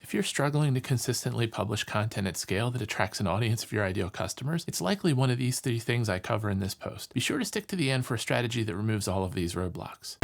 If you're struggling to consistently publish content at scale that attracts an audience of your ideal customers, it's likely one of these three things I cover in this post. Be sure to stick to the end for a strategy that removes all of these roadblocks.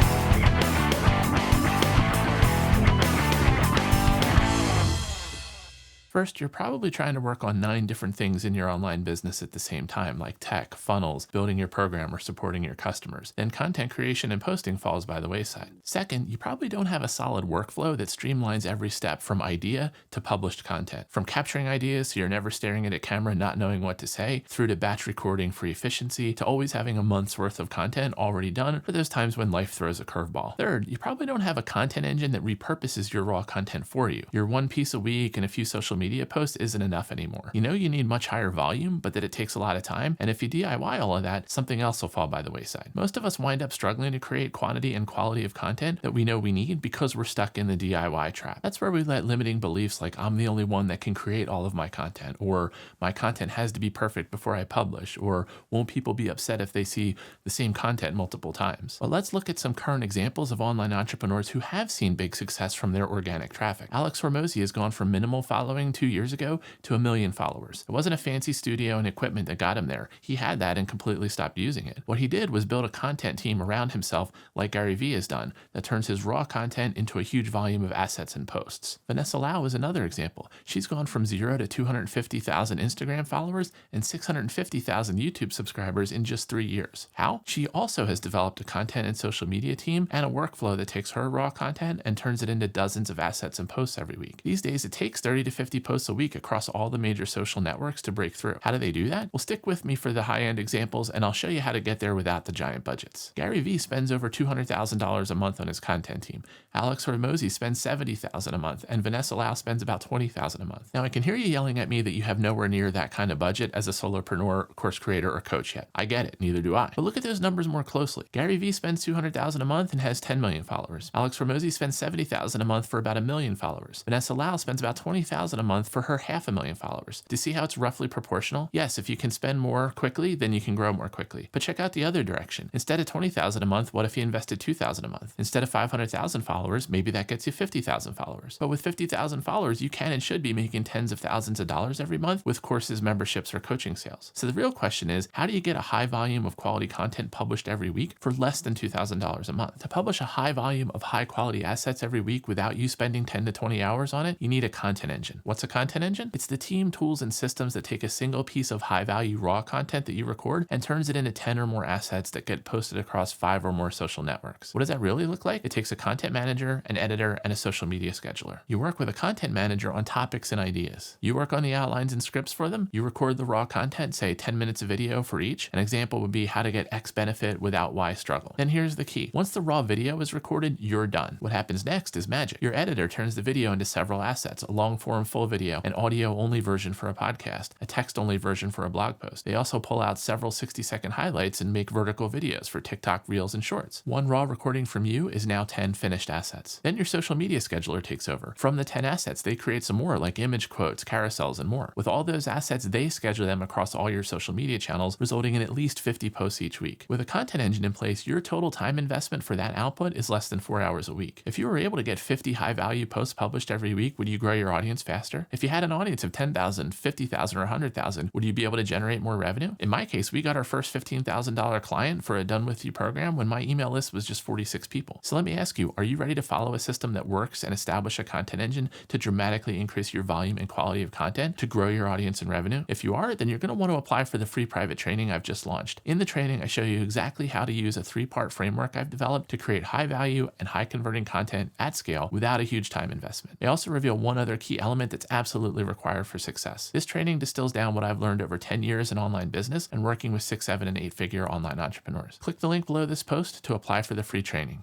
First, you're probably trying to work on 9 different things in your online business at the same time, like tech, funnels, building your program, or supporting your customers. Then content creation and posting falls by the wayside. Second, you probably don't have a solid workflow that streamlines every step from idea to published content. From capturing ideas so you're never staring at a camera not knowing what to say, through to batch recording for efficiency, to always having a month's worth of content already done for those times when life throws a curveball. Third, you probably don't have a content engine that repurposes your raw content for you. Your one piece a week and a few social media posts isn't enough anymore. You know you need much higher volume, but that it takes a lot of time, and if you DIY all of that, something else will fall by the wayside. Most of us wind up struggling to create quantity and quality of content that we know we need because we're stuck in the DIY trap. That's where we let limiting beliefs like I'm the only one that can create all of my content, or my content has to be perfect before I publish, or won't people be upset if they see the same content multiple times? Well, let's look at some current examples of online entrepreneurs who have seen big success from their organic traffic. Alex Hormozi has gone from minimal following 2 years ago to 1 million followers. It wasn't a fancy studio and equipment that got him there. He had that and completely stopped using it. What he did was build a content team around himself like Gary Vee has done that turns his raw content into a huge volume of assets and posts. Vanessa Lau is another example. She's gone from 0 to 250,000 Instagram followers and 650,000 YouTube subscribers in just 3 years. How? She also has developed a content and social media team and a workflow that takes her raw content and turns it into dozens of assets and posts every week. These days, it takes 30 to 50 posts a week across all the major social networks to break through. How do they do that? Well, stick with me for the high-end examples and I'll show you how to get there without the giant budgets. Gary Vee spends over $200,000 a month on his content team. Alex Hormozi spends $70,000 a month and Vanessa Lau spends about $20,000 a month. Now, I can hear you yelling at me that you have nowhere near that kind of budget as a solopreneur, course creator, or coach yet. I get it, neither do I. But look at those numbers more closely. Gary Vee spends $200,000 a month and has 10 million followers. Alex Hormozi spends $70,000 a month for about 1 million followers. Vanessa Lau spends about $20,000 a month for her 500,000 followers. Do you see how it's roughly proportional? Yes, if you can spend more quickly, then you can grow more quickly. But check out the other direction. Instead of $20,000 a month, what if you invested $2,000 a month? Instead of 500,000 followers, maybe that gets you 50,000 followers. But with 50,000 followers, you can and should be making tens of thousands of dollars every month with courses, memberships, or coaching sales. So the real question is, how do you get a high volume of quality content published every week for less than $2,000 a month? To publish a high volume of high quality assets every week without you spending 10 to 20 hours on it, you need a content engine. What's a content engine? It's the team, tools, and systems that take a single piece of high value raw content that you record and turns it into 10 or more assets that get posted across 5 or more social networks. What does that really look like? It takes a content manager, an editor, and a social media scheduler. You work with a content manager on topics and ideas. You work on the outlines and scripts for them. You record the raw content, say 10 minutes of video for each. An example would be how to get X benefit without Y struggle. Then here's the key. Once the raw video is recorded, you're done. What happens next is magic. Your editor turns the video into several assets, a long form full video, an audio only version for a podcast, a text only version for a blog post. They also pull out several 60-second highlights and make vertical videos for TikTok, Reels, and Shorts. One raw recording from you is now 10 finished assets. Then your social media scheduler takes over. From the 10 assets, they create some more like image quotes, carousels, and more. With all those assets, they schedule them across all your social media channels, resulting in at least 50 posts each week. With a content engine in place, your total time investment for that output is less than 4 hours a week. If you were able to get 50 high-value posts published every week, would you grow your audience faster? If you had an audience of 10,000, 50,000, or 100,000, would you be able to generate more revenue? In my case, we got our first $15,000 client for a done with you program when my email list was just 46 people. So let me ask you, are you ready to follow a system that works and establish a content engine to dramatically increase your volume and quality of content to grow your audience and revenue? If you are, then you're going to want to apply for the free private training I've just launched. In the training, I show you exactly how to use a 3-part framework I've developed to create high value and high converting content at scale without a huge time investment. I also reveal one other key element that's absolutely required for success. This training distills down what I've learned over 10 years in online business and working with 6, 7, and 8-figure online entrepreneurs. Click the link below this post to apply for the free training.